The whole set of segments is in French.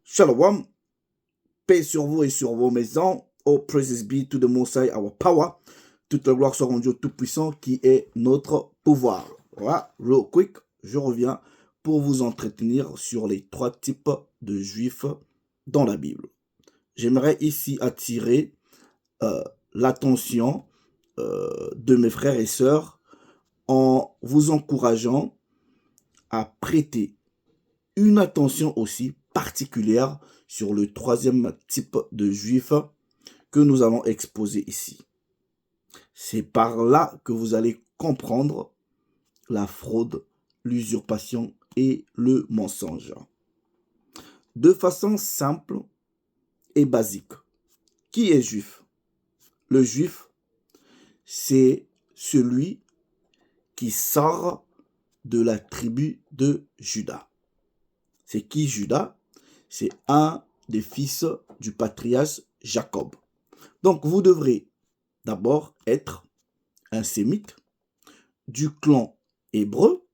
Shalom, paix sur vous et sur vos maisons. Oh, praises be to the Most High, our power. Toute la gloire soit rendue au Tout-Puissant qui est notre pouvoir. Voilà, real quick, je reviens pour vous entretenir sur les 3 types de juifs dans la Bible. J'aimerais ici attirer l'attention de mes frères et sœurs en vous encourageant à prêter une attention aussi particulière sur le 3e type de juif que nous allons exposer ici. C'est par là que vous allez comprendre la fraude, l'usurpation et le mensonge. De façon simple et basique, qui est juif? Le juif, c'est celui qui sort de la tribu de Juda. C'est qui Juda? C'est un des fils du patriarche Jacob. Donc vous devrez d'abord être un sémite du clan hébreu,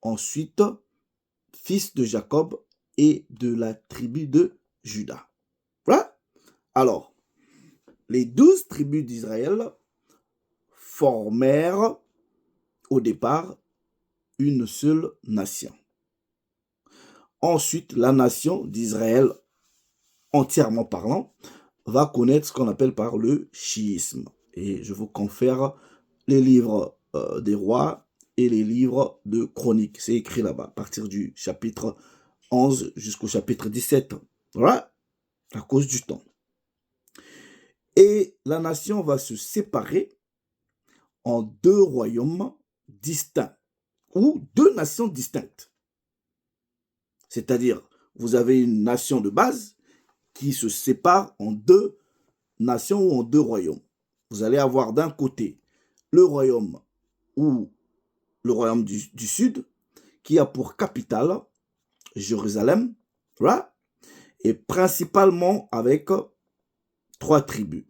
ensuite fils de Jacob et de la tribu de Juda. Voilà. Alors, les 12 tribus d'Israël formèrent au départ une seule nation. Ensuite, la nation d'Israël, entièrement parlant, va connaître ce qu'on appelle par le chiisme. Et je vous confère les livres des rois et les livres de chroniques. C'est écrit là-bas, à partir du chapitre 11 jusqu'au chapitre 17. Voilà, à cause du temps. Et la nation va se séparer en 2 royaumes distincts, ou 2 nations distinctes. C'est-à-dire, vous avez une nation de base qui se sépare en 2 nations ou en 2 royaumes. Vous allez avoir d'un côté le royaume ou le royaume du sud qui a pour capitale Jérusalem, right? Et principalement avec 3 tribus.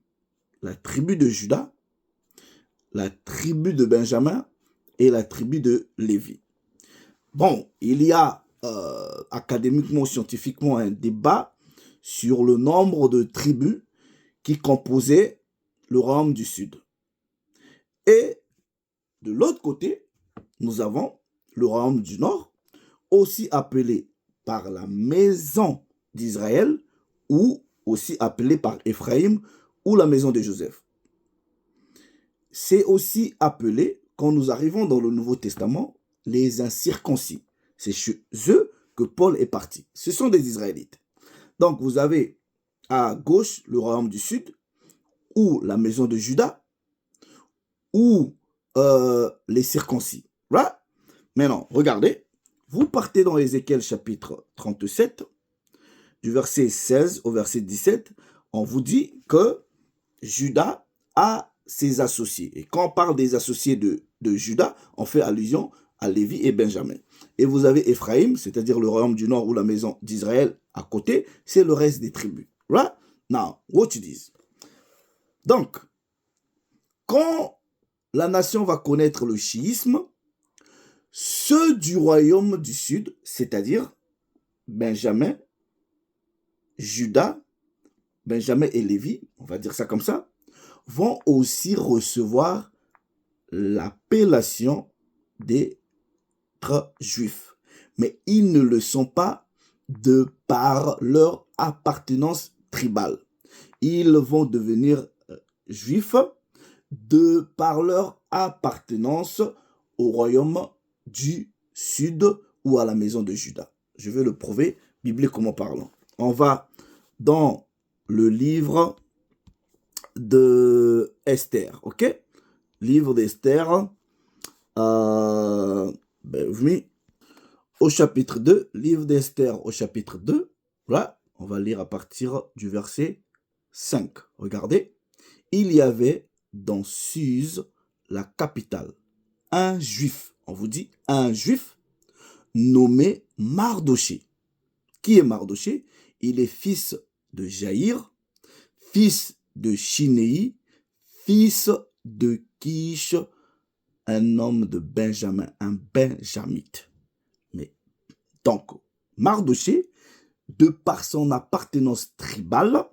La tribu de Juda, la tribu de Benjamin et la tribu de Lévi. Bon, il y a académiquement, scientifiquement un débat sur le nombre de tribus qui composaient le royaume du sud. Et de l'autre côté, nous avons le royaume du nord, aussi appelé par la maison d'Israël, ou aussi appelé par Éphraïm, ou la maison de Joseph. C'est aussi appelé, quand nous arrivons dans le Nouveau Testament, les incirconcis. C'est chez eux que Paul est parti. Ce sont des Israélites. Donc vous avez à gauche le royaume du sud, ou la maison de Juda, ou les circoncis. Right? Maintenant, regardez, vous partez dans Ézéchiel chapitre 37, du verset 16 au verset 17, on vous dit que Juda a ses associés. Et quand on parle des associés de Juda, on fait allusion à Lévi et Benjamin. Et vous avez Éphraïm, c'est-à-dire le royaume du nord ou la maison d'Israël à côté, c'est le reste des tribus. Right? Now, what you dis? Donc, quand la nation va connaître le chiisme, ceux du royaume du sud, c'est-à-dire Benjamin, Juda, Benjamin et Lévi, on va dire ça comme ça, vont aussi recevoir l'appellation d'être juifs. Mais ils ne le sont pas de par leur appartenance tribale. Ils vont devenir juifs de par leur appartenance au royaume du sud ou à la maison de Juda. Je vais le prouver bibliquement parlant. On va dans le livre de Esther, ok? Livre d'Esther, au chapitre 2, livre d'Esther au chapitre 2, là, on va lire à partir du verset 5. Regardez, il y avait dans Suse, la capitale, un juif, on vous dit un juif, nommé Mardoché. Qui est Mardoché? Il est fils de Jaïr, fils de Chinéi, fils de Kish, un homme de Benjamin, un benjamite. Mais donc, Mardoché de par son appartenance tribale,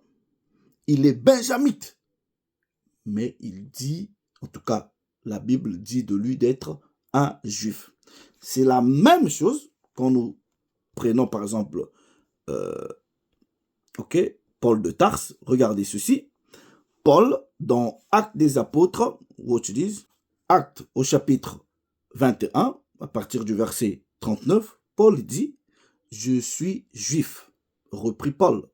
il est benjamite. Mais il dit, en tout cas, la Bible dit de lui d'être un juif. C'est la même chose quand nous prenons par exemple Paul de Tarse. Regardez ceci. Paul, dans Actes des Apôtres, watch this, Actes au chapitre 21, à partir du verset 39, Paul dit « Je suis juif », reprit Paul,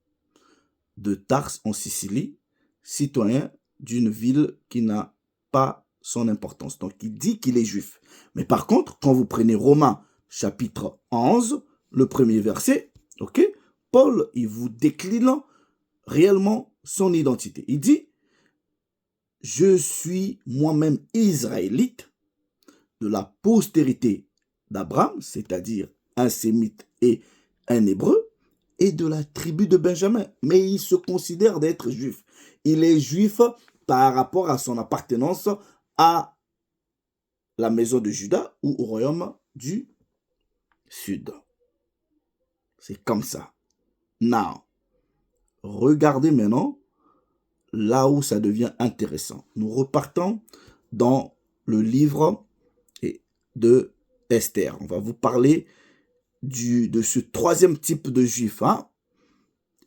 de Tarse en Sicile, citoyen d'une ville qui n'a pas son importance. Donc il dit qu'il est juif. Mais par contre, quand vous prenez Romains chapitre 11, le premier verset, Paul, il vous décline réellement son identité. Il dit « Je suis moi-même israélite de la postérité d'Abraham, c'est-à-dire un sémite et un hébreu, et de la tribu de Benjamin. » Mais il se considère d'être juif. Il est juif par rapport à son appartenance à la maison de Juda ou au royaume du Sud. C'est comme ça. Now, regardez maintenant là où ça devient intéressant. Nous repartons dans le livre de Esther. On va vous parler de ce troisième type de juif.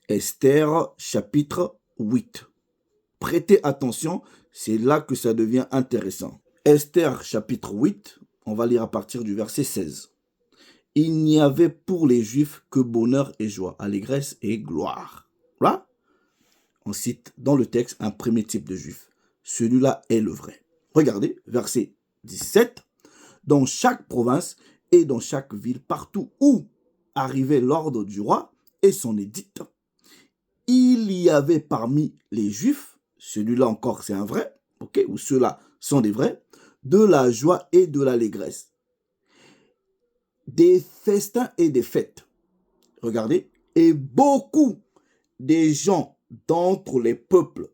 Esther chapitre 8. Prêtez attention, c'est là que ça devient intéressant. Esther chapitre 8, on va lire à partir du verset 16. Il n'y avait pour les Juifs que bonheur et joie, allégresse et gloire. Là, on cite dans le texte un premier type de Juif. Celui-là est le vrai. Regardez, verset 17. Dans chaque province et dans chaque ville, partout où arrivait l'ordre du roi et son édit, il y avait parmi les Juifs, celui-là encore c'est un vrai, ou ceux-là sont des vrais, de la joie et de l'allégresse, des festins et des fêtes. Regardez, et beaucoup des gens d'entre les peuples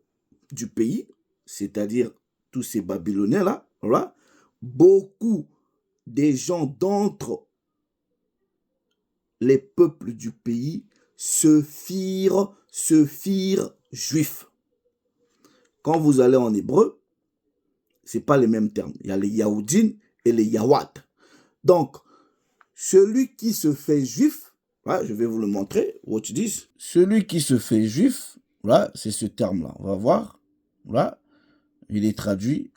du pays, c'est-à-dire tous ces Babyloniens-là, beaucoup des gens d'entre les peuples du pays se firent juifs. Quand vous allez en hébreu, ce n'est pas les mêmes termes. Il y a les Yahoudin et les Yawat. Donc, celui qui se fait juif, je vais vous le montrer, watch this. Celui qui se fait juif, c'est ce terme-là. On va voir. Il est traduit,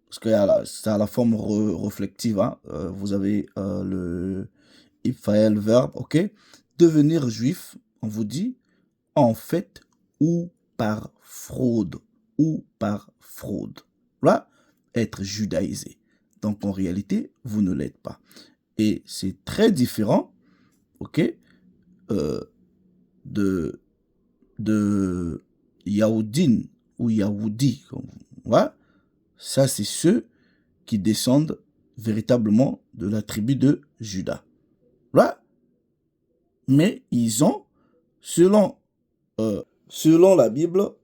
parce que c'est à la forme réflective. Vous avez le Iphaël verbe, Devenir juif, on vous dit, en fait, ou par fraude. Être judaïsé. Donc, en réalité, vous ne l'êtes pas. Et c'est très différent, de Yahoudine ou Yahoudi. Ça, c'est ceux qui descendent véritablement de la tribu de Juda. Mais ils ont, selon la Bible,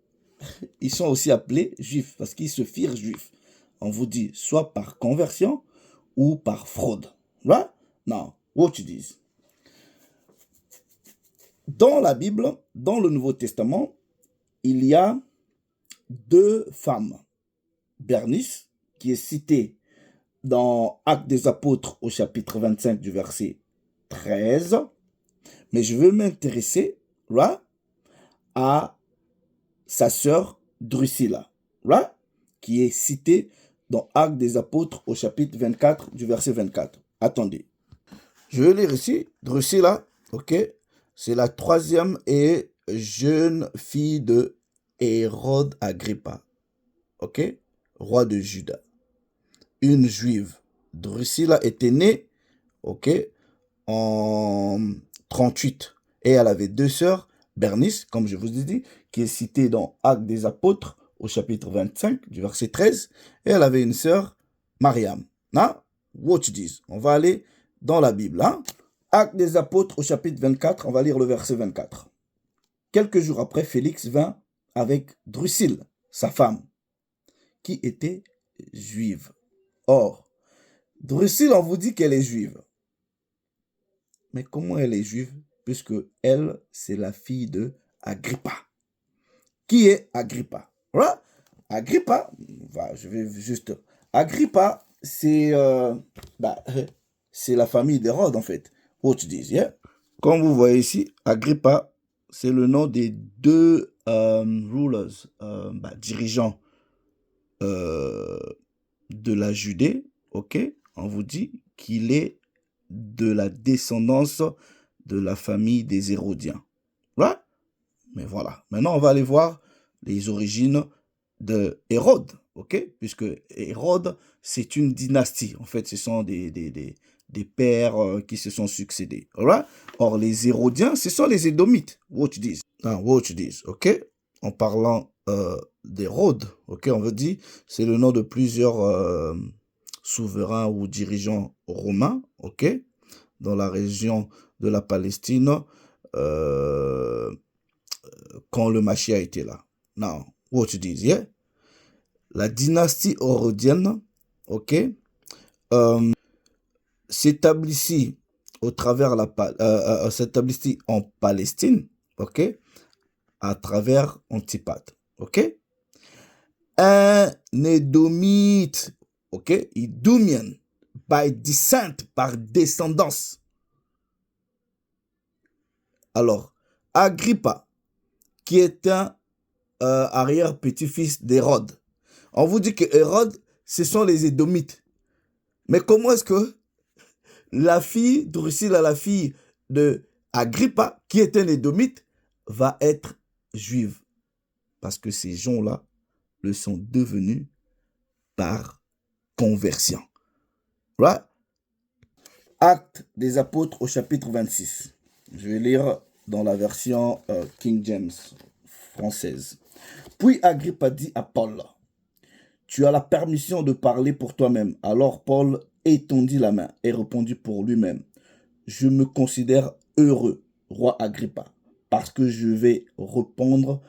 ils sont aussi appelés juifs parce qu'ils se firent juifs. On vous dit soit par conversion ou par fraude. Now, watch this. Dans la Bible, dans le Nouveau Testament, il y a deux femmes. Bernice, qui est citée dans Actes des Apôtres au chapitre 25 du verset 13. Mais je veux m'intéresser à sa sœur Drusilla, qui est citée dans Actes des Apôtres au chapitre 24 du verset 24. Attendez. Je vais lire ici. Drusilla, c'est la troisième et jeune fille de Hérode Agrippa, roi de Juda. Une juive. Drusilla était née, en 38. Et elle avait deux sœurs, Bernice, comme je vous ai dit, qui est citée dans Actes des Apôtres au chapitre 25 du verset 13. Et elle avait une sœur, Mariam. Watch this. On va aller dans la Bible. Actes des Apôtres au chapitre 24, on va lire le verset 24. Quelques jours après, Félix vint avec Drusille, sa femme, qui était juive. Or, Drusille, on vous dit qu'elle est juive. Mais comment elle est juive puisque elle, c'est la fille de Agrippa. Qui est Agrippa? Voilà. Agrippa, je vais juste... Agrippa, c'est c'est la famille d'Hérode, en fait. What you dis, yeah? Comme vous voyez ici, Agrippa, c'est le nom des deux rulers, dirigeants de la Judée, ok? On vous dit qu'il est de la descendance de la famille des Hérodiens. Right? Mais voilà. Maintenant, on va aller voir les origines de Hérode, ok? Puisque Hérode, c'est une dynastie. En fait, ce sont des pères qui se sont succédés. Right? Or, les Hérodiens, ce sont les Édomites. What you dis? What you dis, ok? En parlant d'Hérode, ok? On veut dire, c'est le nom de plusieurs souverains ou dirigeants romains, ok? Dans la région de la Palestine, quand le Mashiach était là. Now, what you dis, yeah? La dynastie hérodienne, ok, s'établit au travers s'établit en Palestine, ok, à travers Antipatre, ok. Un Édomite, ok, Idumian, by descent, par descendance. Alors, Agrippa, qui est un arrière-petit-fils d'Hérode. On vous dit que Hérode, ce sont les Édomites. Mais comment est-ce que la fille Drusilla, la fille de Agrippa, qui est un Édomite, va être juive? Parce que ces gens-là le sont devenus par conversion. Right? Actes des apôtres au chapitre 26. Je vais lire dans la version King James française. Puis Agrippa dit à Paul, « Tu as la permission de parler pour toi-même. » Alors Paul étendit la main et répondit pour lui-même, « Je me considère heureux, roi Agrippa, parce que je vais répondre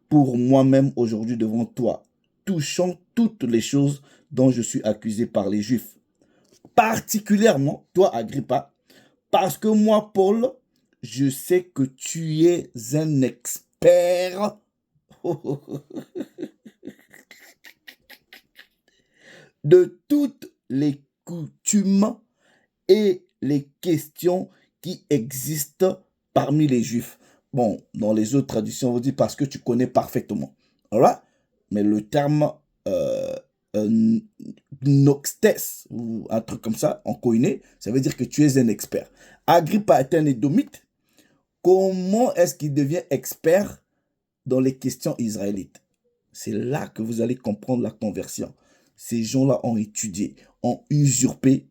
pour moi-même aujourd'hui devant toi, touchant toutes les choses dont je suis accusé par les Juifs. Particulièrement, toi Agrippa, parce que moi, Paul, je sais que tu es un expert de toutes les coutumes et les questions qui existent parmi les Juifs. Bon, dans les autres traditions, on vous dit parce que tu connais parfaitement. Alright? Mais le terme noxtes, ou un truc comme ça, en koiné, ça veut dire que tu es un expert. Agrippa est un édomite. Comment est-ce qu'il devient expert dans les questions israélites? C'est là que vous allez comprendre la conversion. Ces gens-là ont étudié, ont usurpé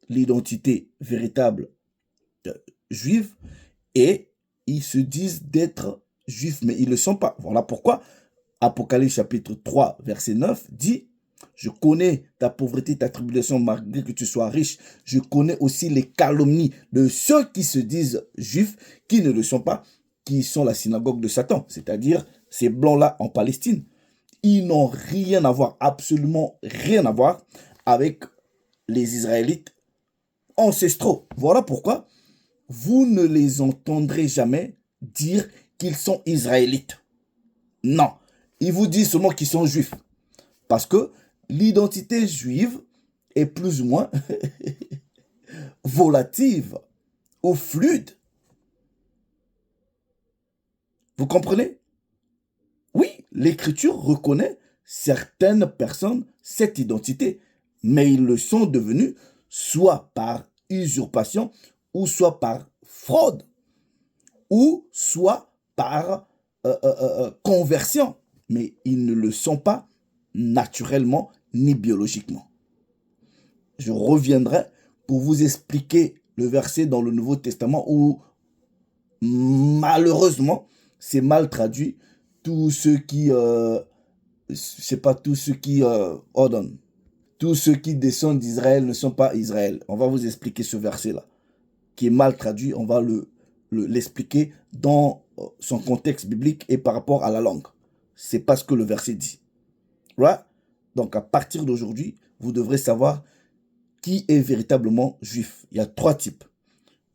l'identité véritable juive et ils se disent d'être juifs, mais ils ne le sont pas. Voilà pourquoi Apocalypse chapitre 3, verset 9 dit « Je connais ta pauvreté, ta tribulation, malgré que tu sois riche. Je connais aussi les calomnies de ceux qui se disent juifs, qui ne le sont pas, qui sont la synagogue de Satan. » C'est-à-dire ces blancs-là en Palestine. Ils n'ont rien à voir, absolument rien à voir avec les Israélites ancestraux. Voilà pourquoi vous ne les entendrez jamais dire qu'ils sont Israélites. Non, ils vous disent seulement qu'ils sont juifs. Parce que l'identité juive est plus ou moins volative ou fluide. Vous comprenez? Oui, l'Écriture reconnaît certaines personnes cette identité, mais ils le sont devenus soit par usurpation, ou soit par fraude, ou soit par conversion. Mais ils ne le sont pas naturellement ni biologiquement. Je reviendrai pour vous expliquer le verset dans le Nouveau Testament où malheureusement c'est mal traduit. Tous ceux qui tous ceux qui descendent d'Israël ne sont pas Israël. On va vous expliquer ce verset-là, qui est mal traduit. On va l'expliquer dans son contexte biblique et par rapport à la langue. C'est pas ce que le verset dit. Right? Donc, à partir d'aujourd'hui, vous devrez savoir qui est véritablement juif. Il y a 3 types.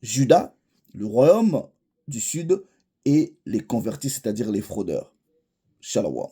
Judas, le royaume du sud et les convertis, c'est-à-dire les fraudeurs. Shalom.